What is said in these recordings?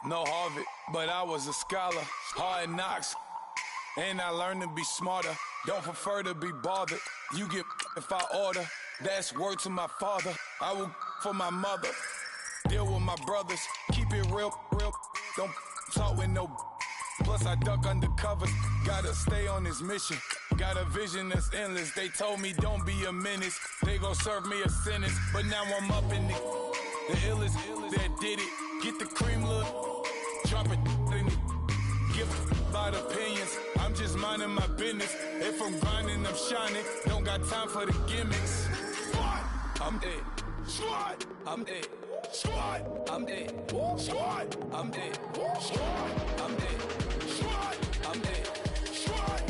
No Harvard, but I was a scholar. Hard knocks, and I learned to be smarter. Don't prefer to be bothered. You get if I order. That's word to my father. I will for my mother. Deal with my brothers. Keep it real. Don't talk with no. Plus I duck undercover. Gotta stay on this mission. Got a vision that's endless. They told me don't be a menace. They gon' serve me a sentence. But now I'm up in the illest that did it. Get the cream look. Drop it in it. Give about opinions. I'm just minding my business. If I'm grinding, I'm shining. Don't got time for the gimmicks. Squad, I'm dead. Squad, I'm dead. Squad, I'm dead. Squad, I'm dead. Squad, I'm dead. Squad, I'm dead. Squad.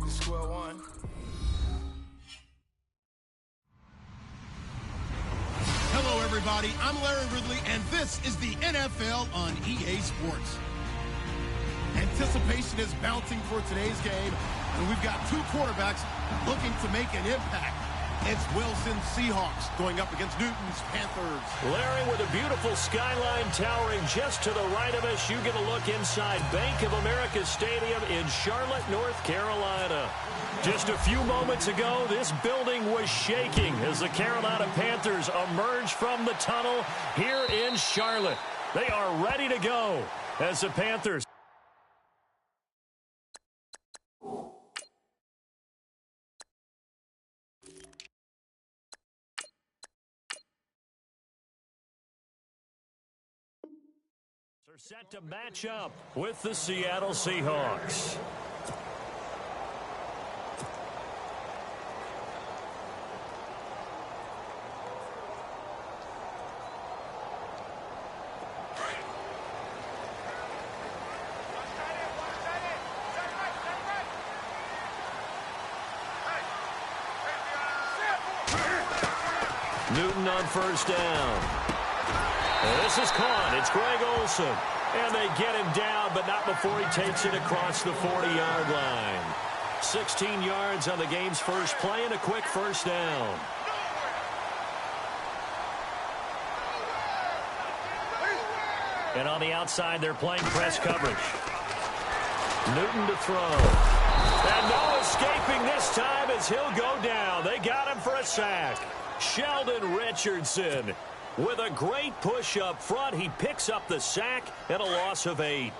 Square one. Hello, everybody. I'm Larry Ridley, and this is the NFL on EA Sports. Anticipation is mounting for today's game, and we've got two quarterbacks looking to make an impact. It's Wilson's Seahawks going up against Newton's Panthers. Larry, with a beautiful skyline towering just to the right of us, you get a look inside Bank of America Stadium in Charlotte, North Carolina. Just a few moments ago, this building was shaking as the Carolina Panthers emerged from the tunnel here in Charlotte. They are ready to go as the Panthers. Are set to match up with the Seattle Seahawks. Newton on first down. This is caught. It's Greg Olsen. And they get him down, but not before he takes it across the 40-yard line. 16 yards on the game's first play and a quick first down. And on the outside, they're playing press coverage. Newton to throw. And no escaping this time as he'll go down. They got him for a sack. Sheldon Richardson with a great push up front. He picks up the sack and a loss of 8.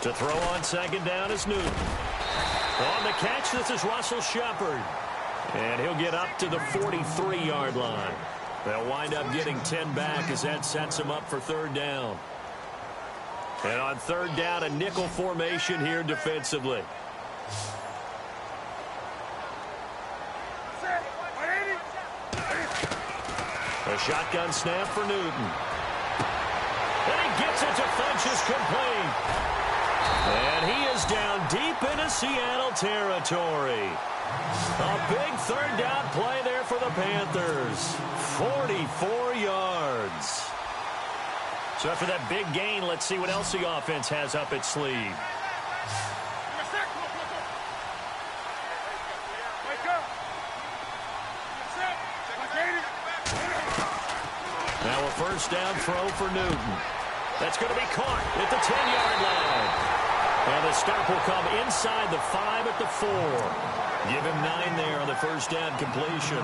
To throw on second down is Newton. On the catch, this is Russell Shepard. And he'll get up to the 43-yard line. They'll wind up getting 10 back as that sets him up for third down. And on third down, a nickel formation here defensively. A shotgun snap for Newton. And he gets it to Funchess complete. And he is down deep into Seattle territory. A big third down play there for the Panthers. 44 yards. So after that big gain, let's see what else the offense has up its sleeve. Now a first down throw for Newton. That's going to be caught at the 10-yard line. And the stop will come inside the 5 at the 4. Give him 9 there on the first down completion.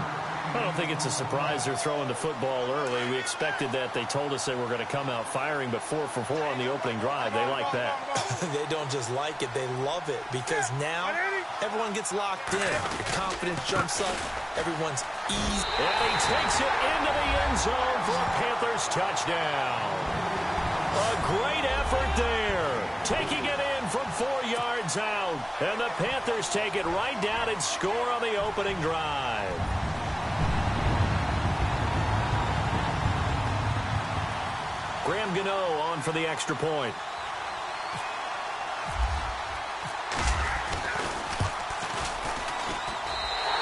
I don't think it's a surprise they're throwing the football early. We expected that. They told us they were going to come out firing, but 4 for 4 on the opening drive. They like that. They don't just like it. They love it because now everyone gets locked in. Your confidence jumps up. Everyone's easy. And he takes it into the end zone for a Panthers touchdown. A great effort there. taking it in from 4 yards out. And the Panthers take it right down and score on the opening drive. Graham Gano on for the extra point.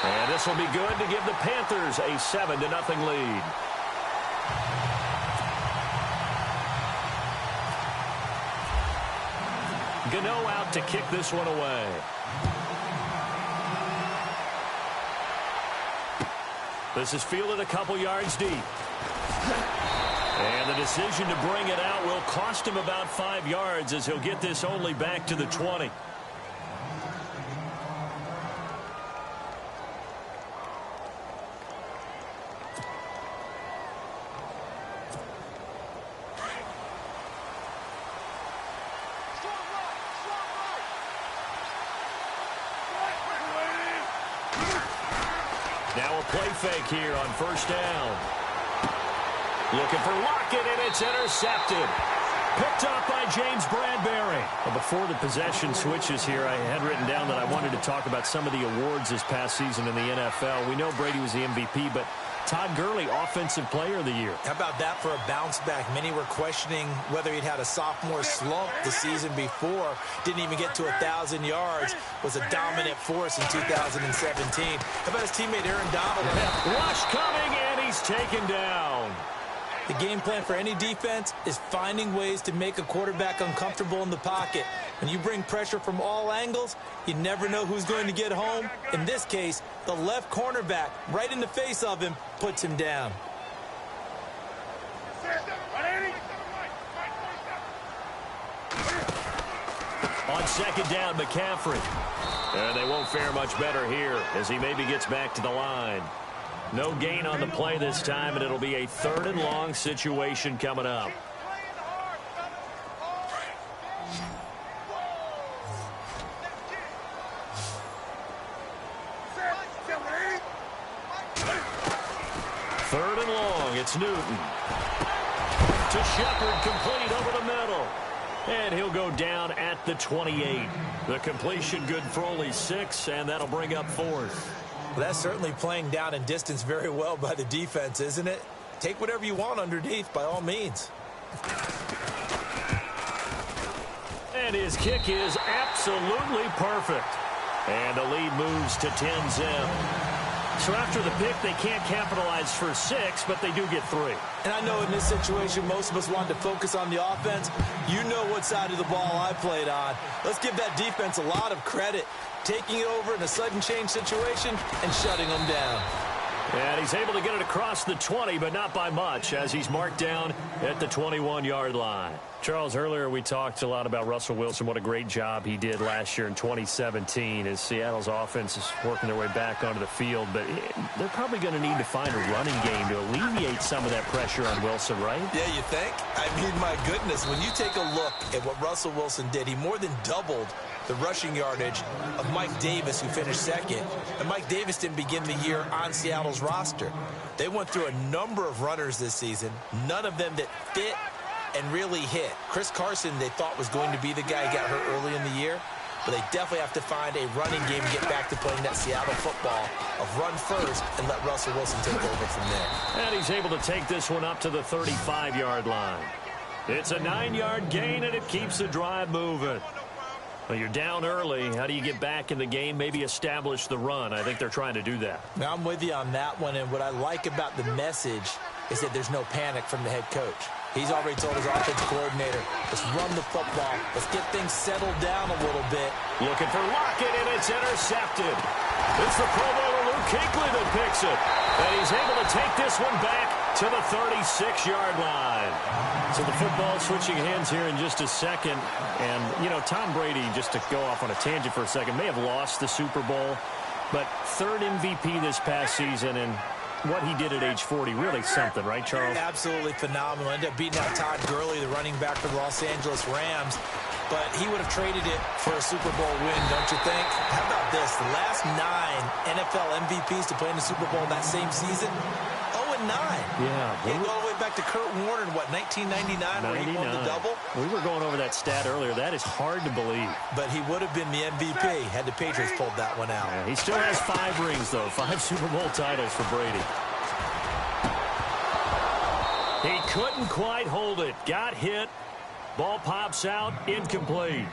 And this will be good to give the Panthers a 7-0 lead. Gano out to kick this one away. This is fielded a couple yards deep. And the decision to bring it out will cost him about 5 yards as he'll get this only back to the 20. Now a play fake here on first down. Looking for Lockett, and it's intercepted. Picked up by James Bradbury. Well, before the possession switches here, I had written down that I wanted to talk about some of the awards this past season in the NFL. We know Brady was the MVP, but Todd Gurley, Offensive Player of the Year. How about that for a bounce back? Many were questioning whether he'd had a sophomore slump the season before. Didn't even get to 1,000 yards. Was a dominant force in 2017. How about his teammate Aaron Donald? Rush coming, and he's taken down. The game plan for any defense is finding ways to make a quarterback uncomfortable in the pocket. When you bring pressure from all angles, you never know who's going to get home. In this case, the left cornerback, right in the face of him, puts him down. On second down, McCaffrey. And they won't fare much better here as he maybe gets back to the line. No gain on the play this time, and it'll be a 3rd and long situation coming up. Third and long, it's Newton. To Shepard, complete over the middle. And he'll go down at the 28. The completion good for only 6, and that'll bring up 4th. Well, that's certainly playing down in distance very well by the defense, isn't it? Take whatever you want underneath, by all means. And his kick is absolutely perfect. And the lead moves to 10-zip. So after the pick, they can't capitalize for 6, but they do get 3. And I know in this situation, most of us wanted to focus on the offense. You know what side of the ball I played on. Let's give that defense a lot of credit. Taking it over in a sudden change situation and shutting them down. And he's able to get it across the 20, but not by much, as he's marked down at the 21-yard line. Charles, earlier we talked a lot about Russell Wilson, what a great job he did last year in 2017 as Seattle's offense is working their way back onto the field. But they're probably going to need to find a running game to alleviate some of that pressure on Wilson, right? Yeah, you think? I mean, my goodness, when you take a look at what Russell Wilson did, he more than doubled the rushing yardage of Mike Davis, who finished 2nd. And Mike Davis didn't begin the year on Seattle's roster. They went through a number of runners this season, none of them that fit and really hit. Chris Carson, they thought was going to be the guy who got hurt early in the year, but they definitely have to find a running game to get back to playing that Seattle football of run first and let Russell Wilson take over from there. And he's able to take this one up to the 35-yard line. It's a 9-yard gain, and it keeps the drive moving. Well, you're down early. How do you get back in the game? Maybe establish the run. I think they're trying to do that. Now, I'm with you on that one, and what I like about the message is that there's no panic from the head coach. He's already told his offensive coordinator, let's run the football. Let's get things settled down a little bit. Looking for Lockett, and it's intercepted. It's the Pro Bowler Luke Kuechly that picks it. And he's able to take this one back to the 36-yard line. So the football switching hands here in just a second. And, you know, Tom Brady, just to go off on a tangent for a second, may have lost the Super Bowl. But 3rd MVP this past season, and what he did at age 40, really something, right, Charles? Absolutely phenomenal. Ended up beating out Todd Gurley, the running back for the Los Angeles Rams. But he would have traded it for a Super Bowl win, don't you think? How about this? The last 9 NFL MVPs to play in the Super Bowl that same season, 0-9. Yeah. He go all the way right back to Kurt Warner in, what, 1999, where he won the double? We were going over that stat earlier. That is hard to believe. But he would have been the MVP had the Patriots pulled that one out. Yeah, he still has 5 rings, though. 5 Super Bowl titles for Brady. He couldn't quite hold it. Got hit. Ball pops out. Incomplete.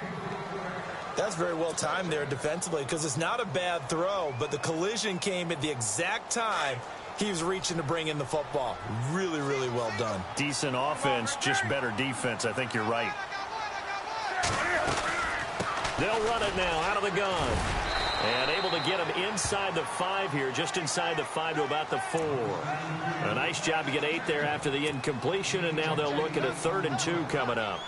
That's very well timed there defensively, because it's not a bad throw, but the collision came at the exact time he was reaching to bring in the football. Really, really well done. Decent offense, just better defense. I think you're right. They'll run it now out of the gun. And able to get him inside the 5 here, just inside the 5 to about the 4. A nice job to get 8 there after the incompletion, and now they'll look at a 3rd and 2 coming up.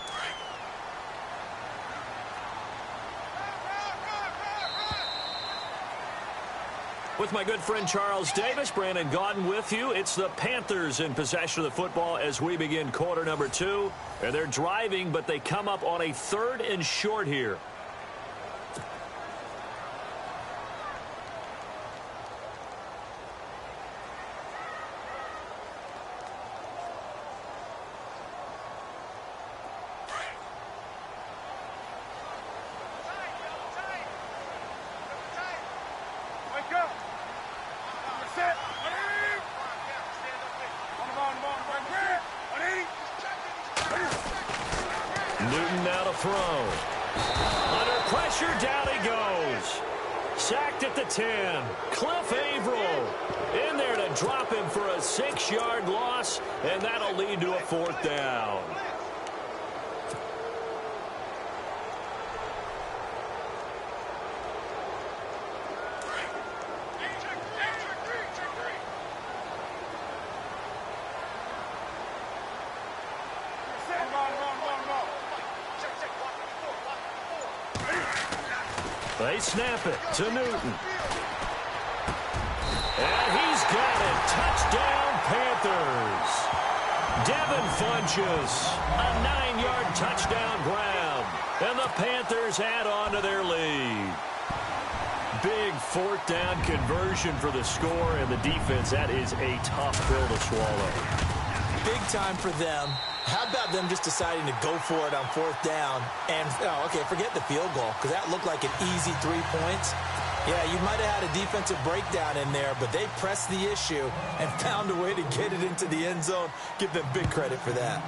With my good friend Charles Davis, Brandon Gaudin with you. It's the Panthers in possession of the football as we begin quarter number 2. And they're driving, but they come up on a 3rd and short here. Newton now to throw. Under pressure, down he goes. Sacked at the 10. Cliff Averill in there to drop him for a 6-yard loss, and that'll lead to a 4th down. They snap it to Newton. And he's got it. Touchdown, Panthers. Devin Funchess, a 9-yard touchdown grab. And the Panthers add on to their lead. Big 4th down conversion for the score, and the defense, that is a tough pill to swallow. Big time for them. How about them just deciding to go for it on 4th down? And, okay, forget the field goal, because that looked like an easy 3 points. Yeah, you might have had a defensive breakdown in there, but they pressed the issue and found a way to get it into the end zone. Give them big credit for that.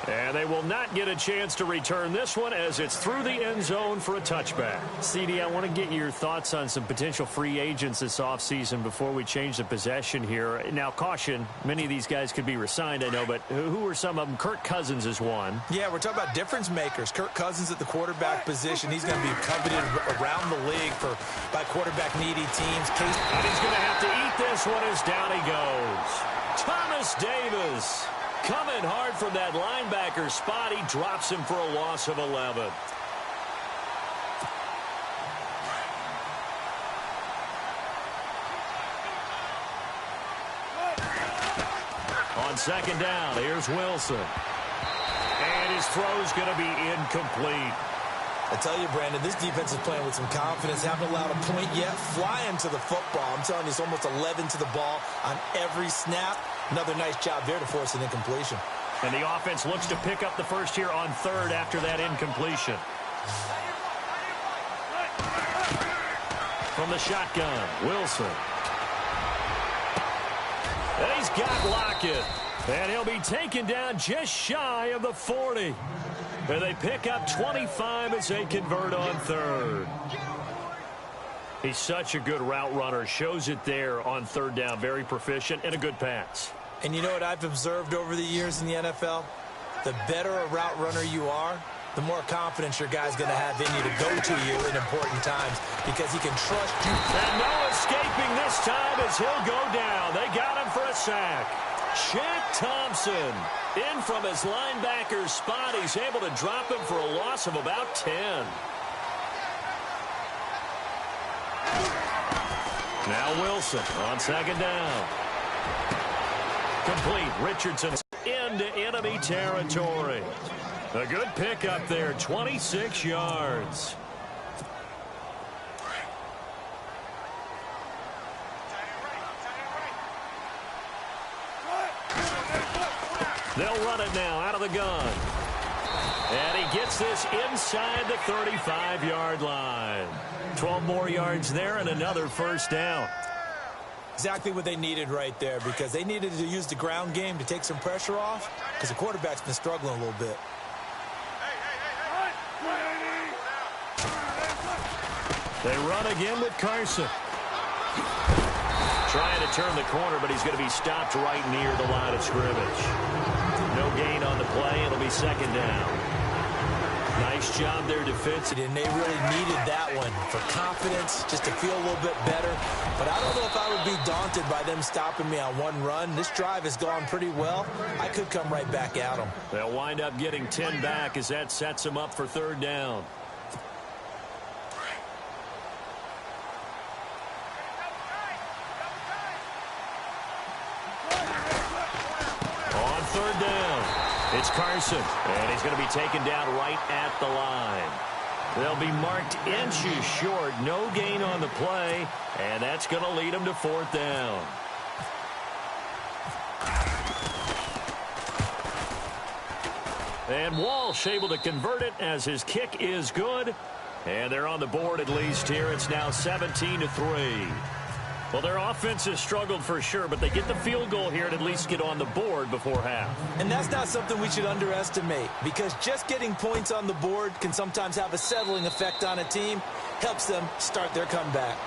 And they will not get a chance to return this one as it's through the end zone for a touchback. CD, I want to get your thoughts on some potential free agents this offseason before we change the possession here. Now, caution, many of these guys could be re-signed, I know, but who are some of them? Kirk Cousins is one. Yeah, we're talking about difference makers. Kirk Cousins at the quarterback position. He's going to be coveted around the league by quarterback-needy teams. And he's going to have to eat this one as down he goes. Thomas Davis. Coming hard from that linebacker spot. He drops him for a loss of 11. On 2nd down, here's Wilson. And his throw's going to be incomplete. I tell you, Brandon, this defense is playing with some confidence. Haven't allowed a point yet. Flying to the football. I'm telling you, it's almost 11 to the ball on every snap. Another nice job there to force an incompletion. And the offense looks to pick up the first here on 3rd after that incompletion. From the shotgun, Wilson. And he's got Lockett. And he'll be taken down just shy of the 40. And they pick up 25 as they convert on 3rd. He's such a good route runner. Shows it there on 3rd down. Very proficient and a good pass. And you know what I've observed over the years in the NFL? The better a route runner you are, the more confidence your guy's going to have in you to go to you in important times because he can trust you. And no escaping this time as he'll go down. They got him for a sack. Shaq Thompson in from his linebacker spot. He's able to drop him for a loss of about 10. Now Wilson on 2nd down. Complete. Richardson into enemy territory. A good pickup there, 26 yards. They'll run it now out of the gun. And he gets this inside the 35-yard line. 12 more yards there and another first down. Exactly what they needed right there, because they needed to use the ground game to take some pressure off, because the quarterback's been struggling a little bit. They run again with Carson. Trying to turn the corner, but he's going to be stopped right near the line of scrimmage. No gain on the play. It'll be second down. Nice job there defensively. And they really needed that one for confidence, just to feel a little bit better. But I don't know if I would be daunted by them stopping me on one run. This drive has gone pretty well. I could come right back at them. They'll wind up getting 10 back as that sets them up for third down. On third down, it's Carson, and he's going to be taken down right at the line. They'll be marked inches short, no gain on the play, and that's going to lead them to fourth down. And Walsh able to convert it as his kick is good, and they're on the board at least here. It's now 17-3. Well, their offense has struggled for sure, but they get the field goal here and at least get on the board before half. And that's not something we should underestimate, because just getting points on the board can sometimes have a settling effect on a team. Helps them start their comeback.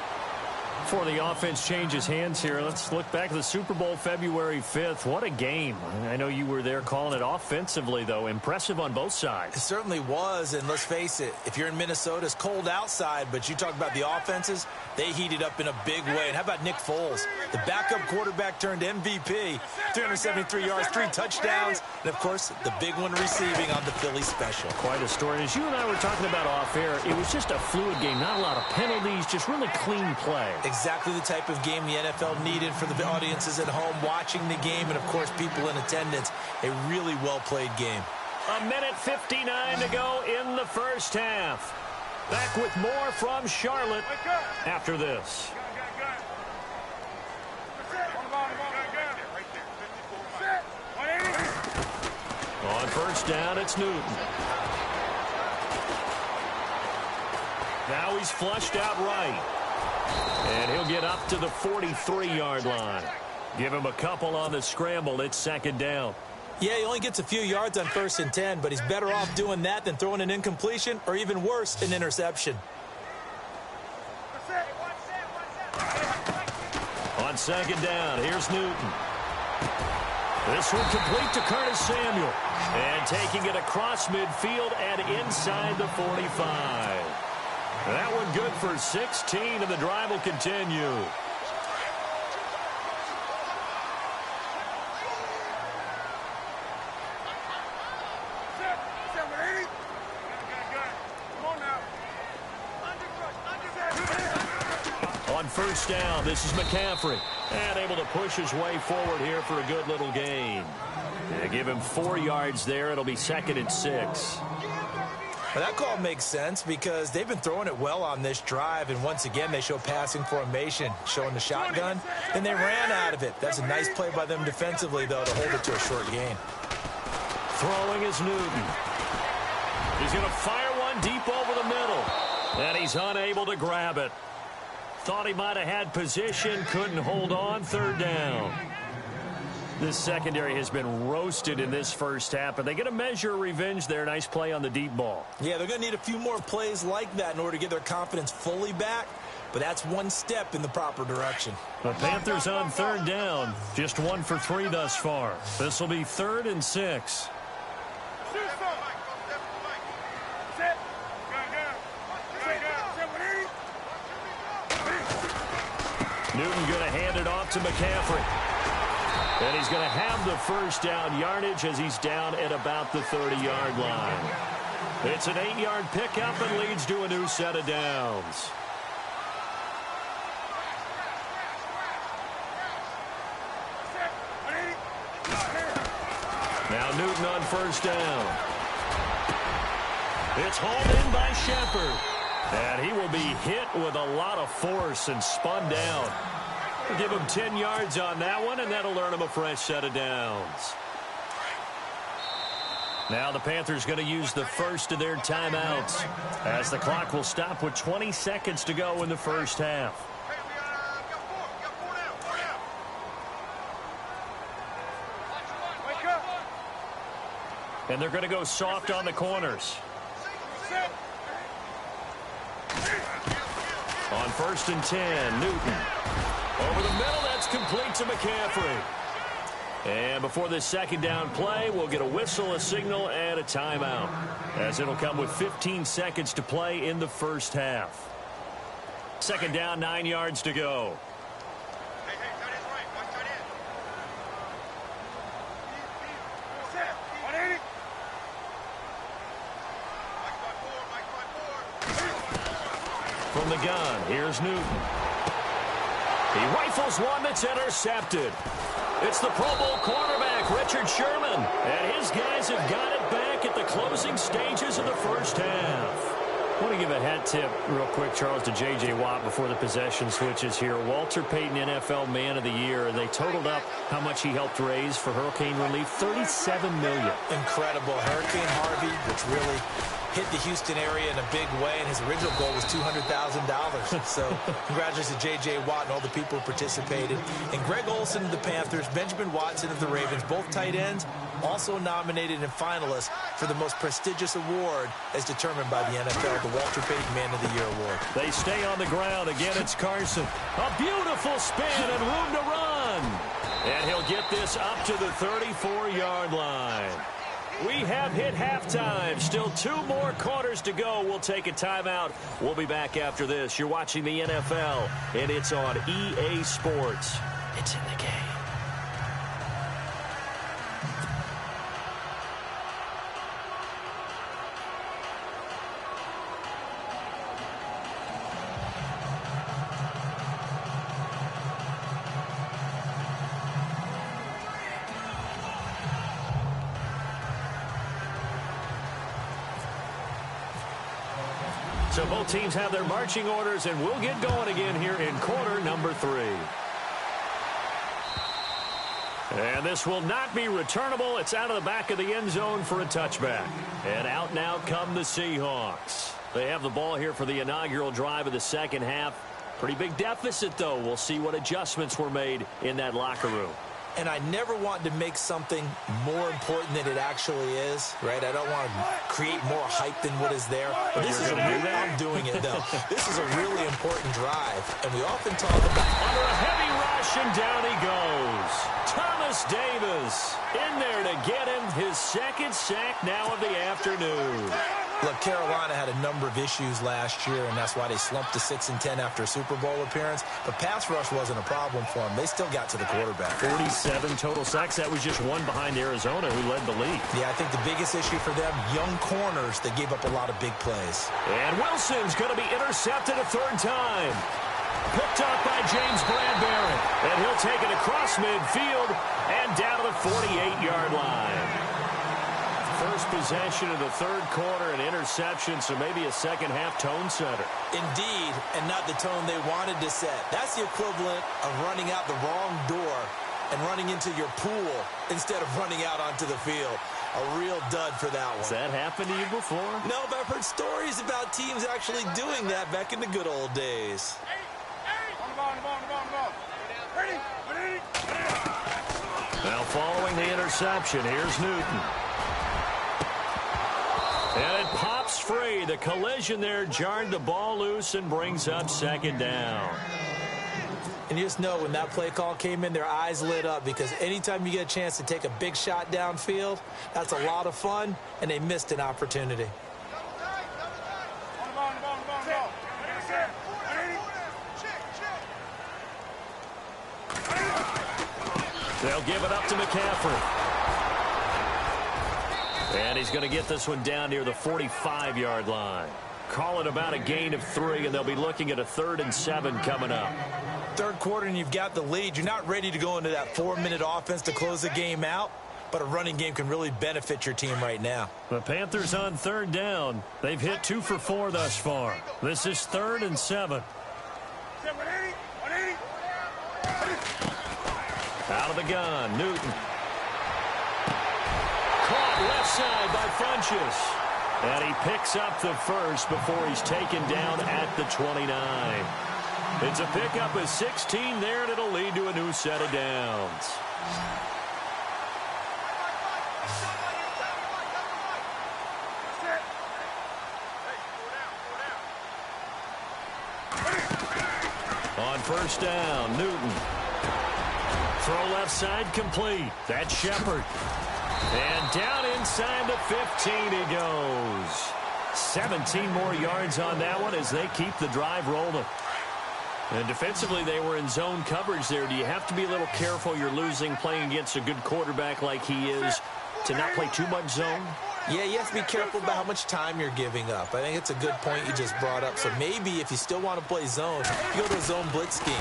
Before the offense changes hands here, let's look back at the Super Bowl February 5th. What a game. I know you were there calling it offensively, though. Impressive on both sides. It certainly was, and let's face it, if you're in Minnesota, it's cold outside, but you talk about the offenses, they heated up in a big way. And how about Nick Foles? The backup quarterback turned MVP, 373 yards, 3 touchdowns, and, of course, the big one receiving on the Philly special. Quite a story. As you and I were talking about off air, it was just a fluid game, not a lot of penalties, just really clean play. Exactly the type of game the NFL needed for the audiences at home watching the game, and, of course, people in attendance. A really well-played game. 1:59 to go in the first half. Back with more from Charlotte after this. On first down, it's Newton. Now he's flushed out right. And he'll get up to the 43-yard line. Give him a couple on the scramble. It's second down. Yeah, he only gets a few yards on 1st and 10, but he's better off doing that than throwing an incompletion or, even worse, an interception. On second down, here's Newton. This one complete to Curtis Samuel. And taking it across midfield and inside the 45. That one good for 16, and the drive will continue. On first down, this is McCaffrey. And able to push his way forward here for a good little gain. They give him 4 yards there. It'll be 2nd and 6. Well, that call makes sense because they've been throwing it well on this drive, and once again they show passing formation, showing the shotgun, and they ran out of it. That's a nice play by them defensively, though, to hold it to a short gain. Throwing is Newton. He's going to fire one deep over the middle, and he's unable to grab it. Thought he might have had position, couldn't hold on. Third down. This secondary has been roasted in this first half, but they get a measure of revenge there. Nice play on the deep ball. Yeah, they're going to need a few more plays like that in order to get their confidence fully back, but that's one step in the proper direction. The Panthers on third down, just 1 for 3 thus far. This will be 3rd and 6. Newton going to hand it off to McCaffrey. And he's going to have the first down yardage as he's down at about the 30-yard line. It's an 8-yard pickup and leads to a new set of downs. Now Newton on first down. It's hauled in by Shepard. And he will be hit with a lot of force and spun down. We'll give him 10 yards on that one, and that'll earn him a fresh set of downs. Now the Panthers going to use the first of their timeouts as the clock will stop with 20 seconds to go in the first half. And they're going to go soft on the corners. On 1st and 10, Newton. Over the middle, that's complete to McCaffrey. And before this second down play, we'll get a whistle, a signal, and a timeout, as it'll come with 15 seconds to play in the first half. Second down, 9 yards to go. From the gun, here's Newton. He rifles one that's intercepted. It's the Pro Bowl cornerback, Richard Sherman. And his guys have got it back at the closing stages of the first half. I want to give a hat tip real quick, Charles, to J.J. Watt before the possession switches here. Walter Payton, NFL Man of the Year, and they totaled up how much he helped raise for hurricane relief, $37 million. Incredible. Hurricane Harvey, which really hit the Houston area in a big way, and his original goal was $200,000. So congratulations to J.J. Watt and all the people who participated. And Greg Olsen of the Panthers, Benjamin Watson of the Ravens, both tight ends, also nominated and finalists for the most prestigious award as determined by the NFL, the Walter Payton Man of the Year Award. They stay on the ground. Again, it's Carson. A beautiful spin and room to run. And he'll get this up to the 34-yard line. We have hit halftime. Still 2 more quarters to go. We'll take a timeout. We'll be back after this. You're watching the NFL, and it's on EA Sports. It's in the game. So both teams have their marching orders, and we'll get going again here in quarter number 3. And this will not be returnable. It's out of the back of the end zone for a touchback. And out now come the Seahawks. They have the ball here for the inaugural drive of the second half. Pretty big deficit, though. We'll see what adjustments were made in that locker room. And I never want to make something more important than it actually is, right? I don't want to create more hype than what is there. But this is a really, I'm doing it, though. This is a really important drive. And we often talk about... Under a heavy rush, and down he goes. Thomas Davis in there to get him his second sack now of the afternoon. Look, Carolina had a number of issues last year, and that's why they slumped to 6-10 after a Super Bowl appearance. But pass rush wasn't a problem for them. They still got to the quarterback. 47 total sacks. That was just one behind Arizona, who led the league. Yeah, I think the biggest issue for them, young corners that gave up a lot of big plays. And Wilson's going to be intercepted a third time. Picked up by James Bradbury. And he'll take it across midfield and down to the 48-yard line. First possession of the third quarter, an interception, so maybe a second-half tone setter. Indeed, and not the tone they wanted to set. That's the equivalent of running out the wrong door and running into your pool instead of running out onto the field. A real dud for that one. Has that happened to you before? No, but I've heard stories about teams actually doing that back in the good old days. Now following the interception, here's Newton. And it pops free. The collision there jarred the ball loose and brings up second down. And you just know when that play call came in, their eyes lit up, because anytime you get a chance to take a big shot downfield, that's a lot of fun, and they missed an opportunity. They'll give it up to McCaffrey. And he's going to get this one down near the 45-yard line. Call it about a gain of 3, and they'll be looking at a 3rd and 7 coming up. Third quarter, and you've got the lead. You're not ready to go into that 4-minute offense to close the game out, but a running game can really benefit your team right now. The Panthers on 3rd down. They've hit 2 for 4 thus far. This is 3rd and 7. Out of the gun, Newton. Caught shot left side by Funchess. And he picks up the first before he's taken down at the 29. It's a pickup of 16 there, and it'll lead to a new set of downs. On first down, Newton. Throw left side complete. That's Shepard. And down inside the 15 he goes. 17 more yards on that one as they keep the drive rolling. And defensively, they were in zone coverage there. Do you have to be a little careful you're losing playing against a good quarterback like he is to not play too much zone? Yeah, you have to be careful about how much time you're giving up. I think it's a good point you just brought up. So maybe if you still want to play zone, you go to a zone blitz scheme,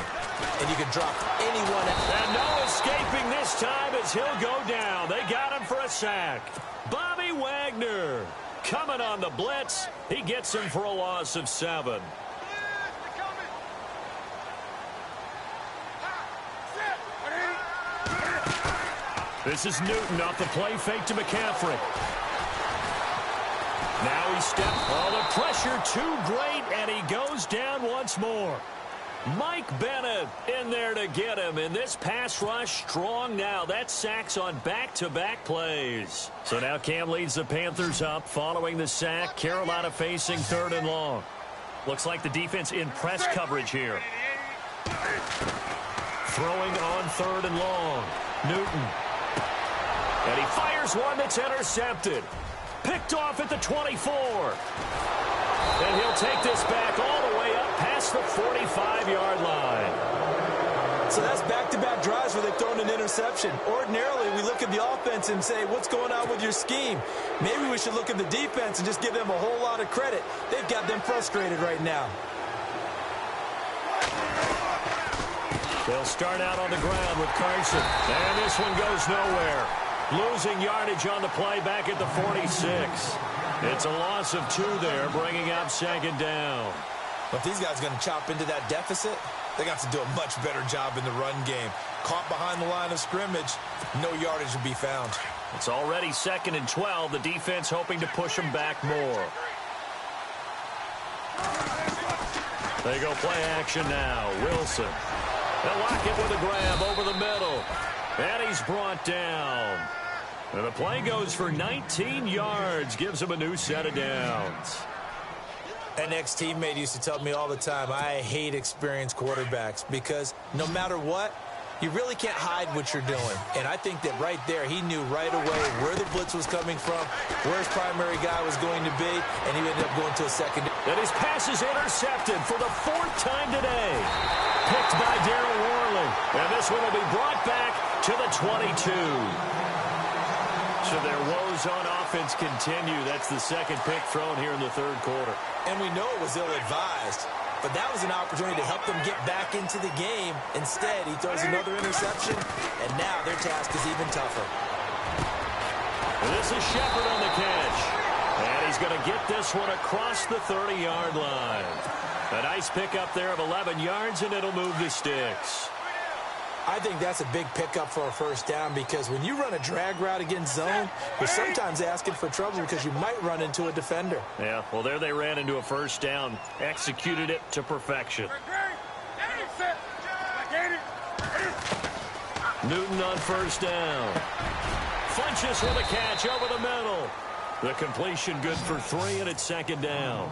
and you can drop anyone. And no escaping this time as he'll go down. They got him for a sack. Bobby Wagner coming on the blitz. He gets him for a loss of 7. This is Newton off the play fake to McCaffrey. Now he steps. Oh, the pressure too great, and he goes down once more. Mike Bennett in there to get him, and this pass rush strong now. That's sacks on back-to-back plays. So now Cam leads the Panthers up following the sack. Carolina facing 3rd and long. Looks like the defense in press coverage here. Throwing on 3rd and long. Newton. And he fires one that's intercepted. Picked off at the 24. And he'll take this back all the way up past the 45-yard line. So that's back-to-back drives where they've thrown an interception. Ordinarily, we look at the offense and say, what's going on with your scheme? Maybe we should look at the defense and just give them a whole lot of credit. They've got them frustrated right now. They'll start out on the ground with Carson. And this one goes nowhere. Losing yardage on the play back at the 46. It's a loss of 2 there, bringing up 2nd down. But if these guys are going to chop into that deficit, they got to do a much better job in the run game. Caught behind the line of scrimmage, no yardage to be found. It's already 2nd and 12. The defense hoping to push them back more. They go play action now. Wilson. They'll lock it with a grab over the middle. And he's brought down. And the play goes for 19 yards. Gives him a new set of downs. An ex-teammate used to tell me all the time, I hate experienced quarterbacks because no matter what, you really can't hide what you're doing. And I think that right there, he knew right away where the blitz was coming from, where his primary guy was going to be, and he ended up going to a second. And his pass is intercepted for the 4th time today. Picked by Darryl Worley. And this one will be brought back to the 22. So their woes on offense continue. That's the 2nd pick thrown here in the 3rd quarter. And we know it was ill-advised, but that was an opportunity to help them get back into the game. Instead, he throws another interception, and now their task is even tougher. And this is Shepard on the catch. And he's going to get this one across the 30-yard line. A nice pickup there of 11 yards, and it'll move the sticks. I think that's a big pickup for a first down because when you run a drag route against zone, you're sometimes asking for trouble because you might run into a defender. Yeah, well, there they ran into a first down, executed it to perfection. Newton on first down. Funchess with a catch over the middle. The completion good for 3, and it's 2nd down.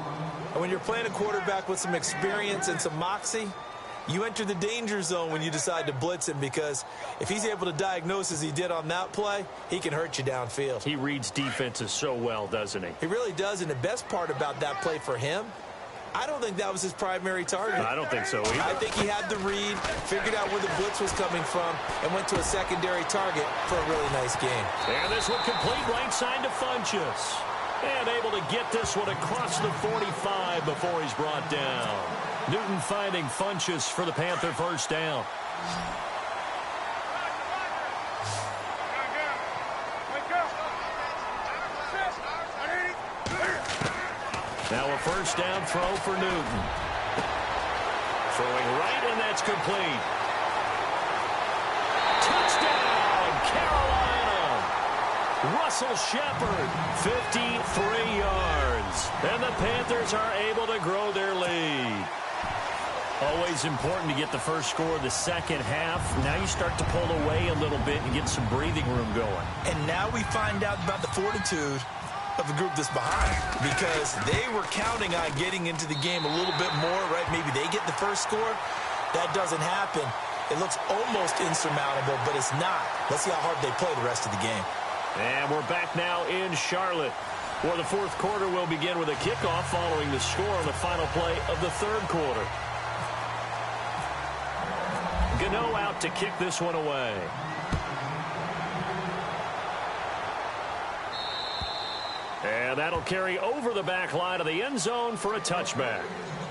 And when you're playing a quarterback with some experience and some moxie, you enter the danger zone when you decide to blitz him because if he's able to diagnose as he did on that play, he can hurt you downfield. He reads defenses so well, doesn't he? He really does, and the best part about that play for him, I don't think that was his primary target. I don't think so either. I think he had the read, figured out where the blitz was coming from, and went to a secondary target for a really nice game. And this one complete right side to Funchess. And able to get this one across the 45 before he's brought down. Newton finding Funchess for the Panther first down. Now a first down throw for Newton. Throwing right, and that's complete. Touchdown, Carolina! Russell Shepard, 53 yards. And the Panthers are able to grow their lead. Always important to get the first score of the second half. Now you start to pull away a little bit and get some breathing room going. And now we find out about the fortitude of the group that's behind, because they were counting on getting into the game a little bit more, right? Maybe they get the first score. That doesn't happen. It looks almost insurmountable, but it's not. Let's see how hard they play the rest of the game. And we're back now in Charlotte, where the fourth quarter will begin with a kickoff following the score on the final play of the third quarter. Gano out to kick this one away. And that'll carry over the back line of the end zone for a touchback.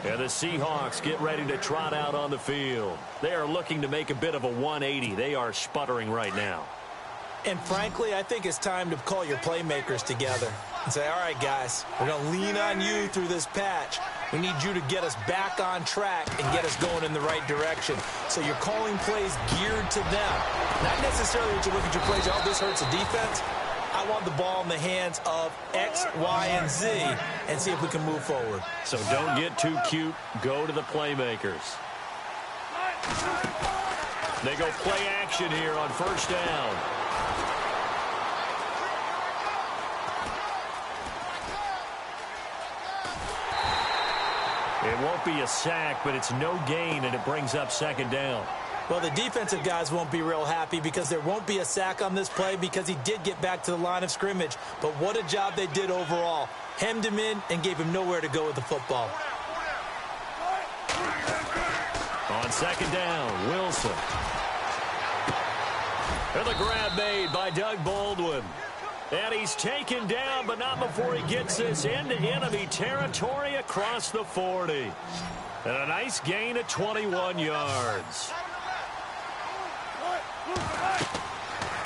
And the Seahawks get ready to trot out on the field. They are looking to make a bit of a 180. They are sputtering right now. And frankly, I think it's time to call your playmakers together and say, all right, guys, we're going to lean on you through this patch. We need you to get us back on track and get us going in the right direction. So you're calling plays geared to them. Not necessarily that you look at your plays, oh, this hurts the defense. I want the ball in the hands of X, Y, and Z and see if we can move forward. So don't get too cute. Go to the playmakers. They go play action here on first down. It won't be a sack, but it's no gain, and it brings up second down. Well, the defensive guys won't be real happy because there won't be a sack on this play because he did get back to the line of scrimmage. But what a job they did overall. Hemmed him in and gave him nowhere to go with the football. On second down, Wilson. And the grab made by Doug Baldwin. And he's taken down, but not before he gets this into enemy territory across the 40. And a nice gain of 21 yards.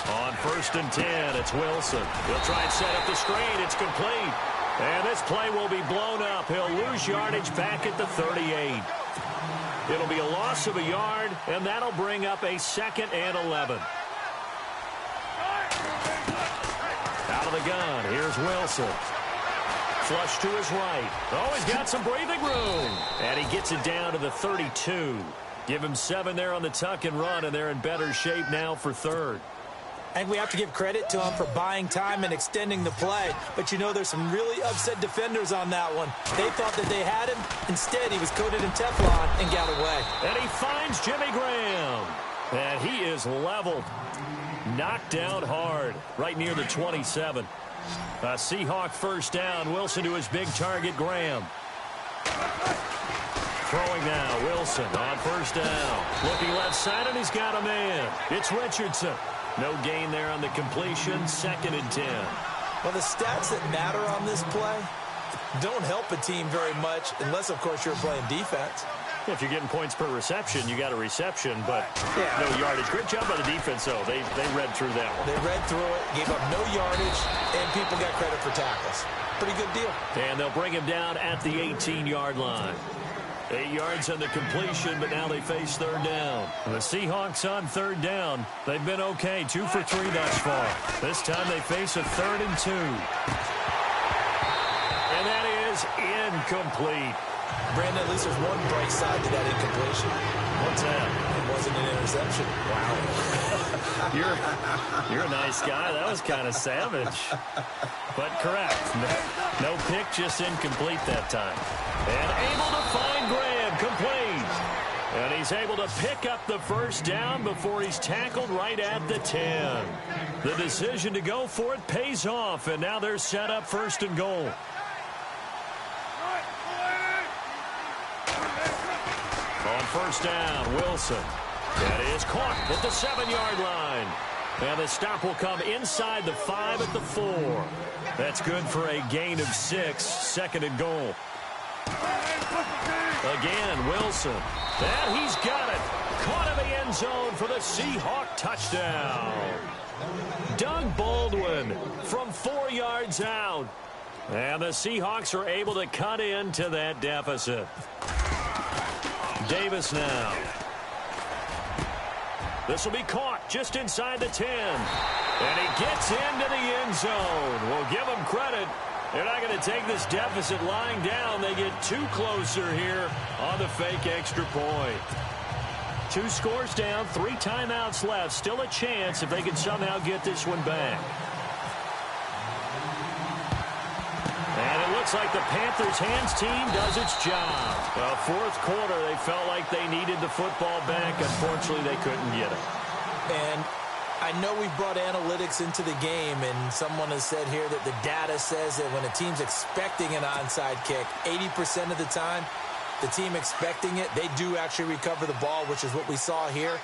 On first and 10, it's Wilson. He'll try and set up the screen. It's complete. And this play will be blown up. He'll lose yardage back at the 38. It'll be a loss of a yard, and that'll bring up a 2nd and 11. Out of the gun, here's Wilson. Flush to his right. Oh, he's got some breathing room. And he gets it down to the 32. Give him 7 there on the tuck and run, and they're in better shape now for third. I think we have to give credit to him for buying time and extending the play. But, you know, there's some really upset defenders on that one. They thought that they had him. Instead, he was coated in Teflon and got away. And he finds Jimmy Graham. And he is leveled. Knocked down hard right near the 27. A Seahawk first down. Wilson to his big target, Graham. Throwing now, Wilson on first down. Looking left side, and he's got a man. It's Richardson. No gain there on the completion. 2nd and 10. Well, the stats that matter on this play don't help a team very much unless, of course, you're playing defense. If you're getting points per reception, you got a reception, but no yardage. Great job by the defense, though. They read through that one. They read through it, gave up no yardage, and people got credit for tackles. Pretty good deal. And they'll bring him down at the 18-yard line. 8 yards on the completion, but now they face third down. The Seahawks on third down. They've been okay, 2 for 3 thus far. This time they face a 3rd and 2. And that is incomplete. Brandon, at least there's one bright side to that incompletion. What's that? It wasn't an interception. Wow. You're a nice guy. That was kind of savage. But correct. No pick, just incomplete that time. And able to find Graham, complete. And he's able to pick up the first down before he's tackled right at the 10. The decision to go for it pays off, and now they're set up 1st and goal. On first down, Wilson. That is caught at the 7-yard line. And the stop will come inside the 5 at the 4. That's good for a gain of 6, 2nd and goal. Again, Wilson. And he's got it. Caught in the end zone for the Seahawk touchdown. Doug Baldwin from 4 yards out. And the Seahawks are able to cut into that deficit. Davis now. This will be caught just inside the 10. And he gets into the end zone. We'll give him credit. They're not going to take this deficit lying down. They get two closer here on the fake extra point. 2 scores down, 3 timeouts left. Still a chance if they can somehow get this one back. And it looks like the Panthers' hands team does its job. Well, fourth quarter, they felt like they needed the football back. Unfortunately, they couldn't get it. And I know we've brought analytics into the game, and someone has said here that the data says that when a team's expecting an onside kick, 80% of the time, the team expecting it, they do actually recover the ball, which is what we saw here.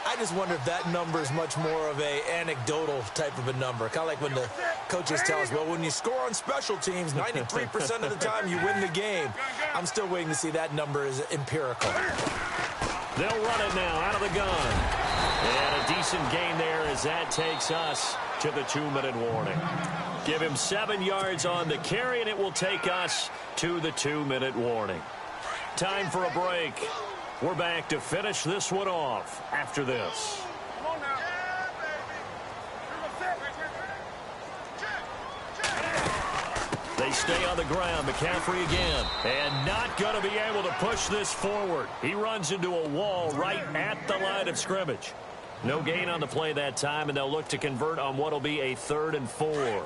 I just wonder if that number is much more of a anecdotal type of a number. Kind of like when the coaches tell us, well, when you score on special teams, 93% of the time you win the game. I'm still waiting to see that number is empirical. They'll run it now out of the gun. And a decent gain there as that takes us to the 2-minute warning. Give him 7 yards on the carry, and it will take us to the 2-minute warning. Time for a break. We're back to finish this one off after this. They stay on the ground. McCaffrey again. And not going to be able to push this forward. He runs into a wall right at the line of scrimmage. No gain on the play that time, and they'll look to convert on what will be a 3rd and 4.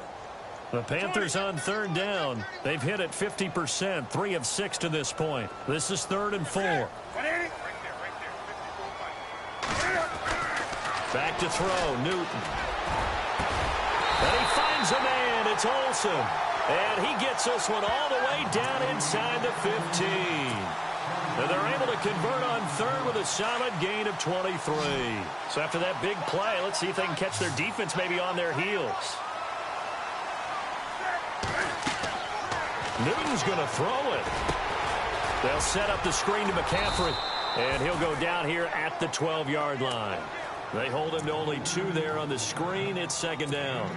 The Panthers on 3rd down. They've hit it 50%, 3 of 6 to this point. This is 3rd and 4. Back to throw, Newton. And he finds a man, it's Olsen. And he gets this one all the way down inside the 15. And they're able to convert on 3rd with a solid gain of 23. So after that big play, let's see if they can catch their defense maybe on their heels. Newton's going to throw it. They'll set up the screen to McCaffrey. And he'll go down here at the 12-yard line. They hold him to only 2 there on the screen. It's 2nd down.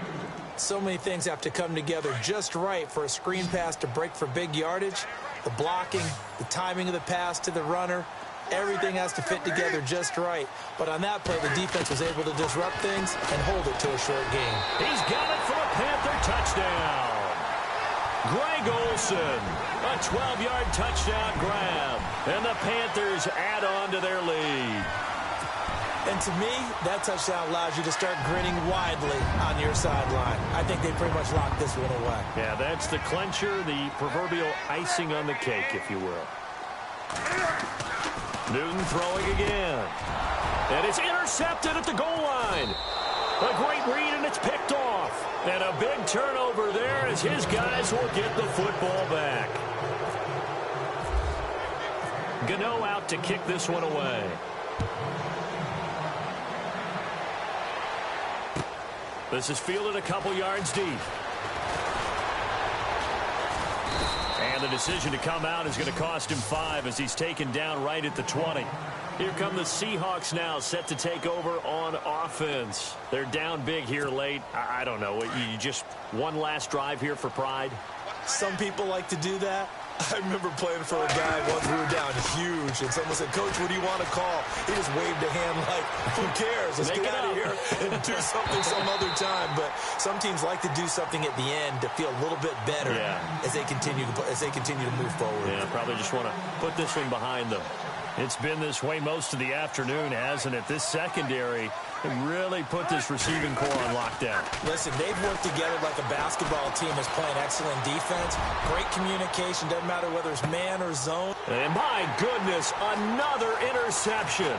So many things have to come together just right for a screen pass to break for big yardage. The blocking, the timing of the pass to the runner, everything has to fit together just right. But on that play, the defense was able to disrupt things and hold it to a short gain. He's got it for a Panther touchdown. Greg Olsen, a 12-yard touchdown grab. And the Panthers add on to their lead. And to me, that touchdown allows you to start grinning widely on your sideline. I think they pretty much locked this one away. Yeah, that's the clincher, the proverbial icing on the cake, if you will. Newton throwing again. And it's intercepted at the goal line. A great read, and it's picked off. And a big turnover there as his guys will get the football back. Gano out to kick this one away. This is fielded a couple yards deep. And the decision to come out is going to cost him 5 as he's taken down right at the 20. Here come the Seahawks now, set to take over on offense. They're down big here late. I don't know. You just one last drive here for pride? Some people like to do that. I remember playing for a guy once we were down huge, and someone said, Coach, what do you want to call? He just waved a hand like, who cares? Let's get out of here and do something some other time. But some teams like to do something at the end to feel a little bit better as they continue to move forward. Yeah, probably just want to put this one behind them. It's been this way most of the afternoon, hasn't it? This secondary really put this receiving core on lockdown. Listen, they've worked together like a basketball team is playing excellent defense. Great communication. Doesn't matter whether it's man or zone. And my goodness, another interception.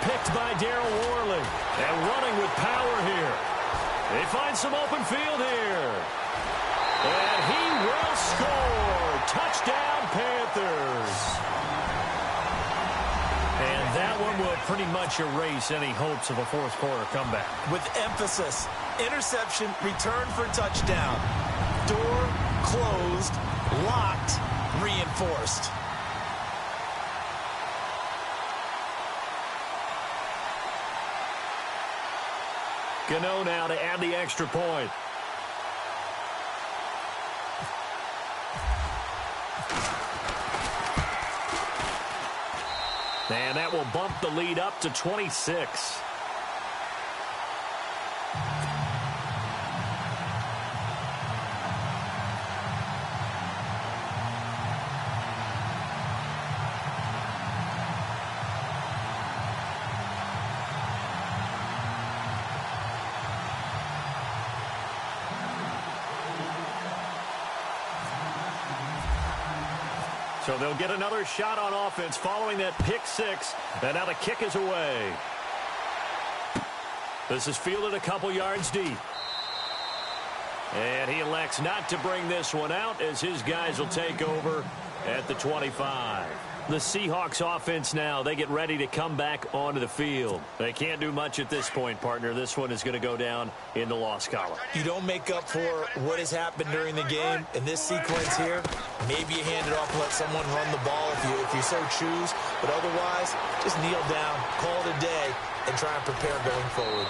Picked by Darryl Worley. And running with power here. They find some open field here. And he will score. Touchdown, Panthers. And that one will pretty much erase any hopes of a fourth quarter comeback. With emphasis, interception, return for touchdown. Door closed, locked, reinforced. Gano now to add the extra point. And that will bump the lead up to 26. So they'll get another shot on offense following that pick six. And now the kick is away. This is fielded a couple yards deep. And he elects not to bring this one out as his guys will take over at the 25. The Seahawks offense now, they get ready to come back onto the field. They can't do much at this point, partner. This one is going to go down in the loss column. You don't make up for what has happened during the game in this sequence here. Maybe you hand it off and let someone run the ball if you so choose. But otherwise, just kneel down, call it a day, and try and prepare going forward.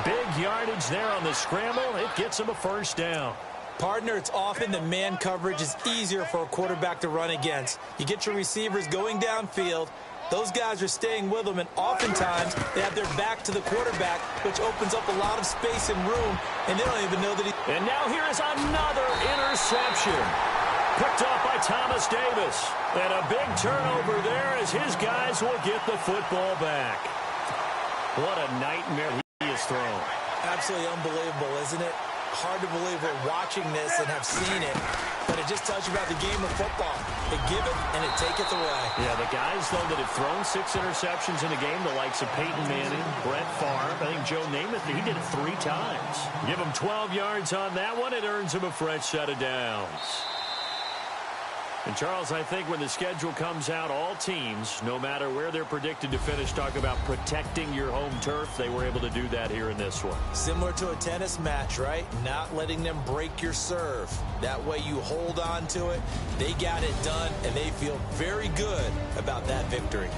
Big yardage there on the scramble. It gets him a first down. Partner, it's often that man coverage is easier for a quarterback to run against. You get your receivers going downfield. Those guys are staying with them, and oftentimes they have their back to the quarterback, which opens up a lot of space and room, and they don't even know that he... And now here is another interception. Picked off by Thomas Davis. And a big turnover there as his guys will get the football back. What a nightmare he has thrown. Absolutely unbelievable, isn't it? Hard to believe we're watching this and have seen it, but it just tells you about the game of football. They give it, and it taketh away. Yeah, the guys, though, that have thrown 6 interceptions in a game, the likes of Peyton Manning, Brett Favre, I think Joe Namath, he did it 3 times. Give him 12 yards on that one, it earns him a fresh set of downs. And, Charles, I think when the schedule comes out, all teams, no matter where they're predicted to finish, talk about protecting your home turf. They were able to do that here in this one. Similar to a tennis match, right? Not letting them break your serve. That way you hold on to it. They got it done, and they feel very good about that victory.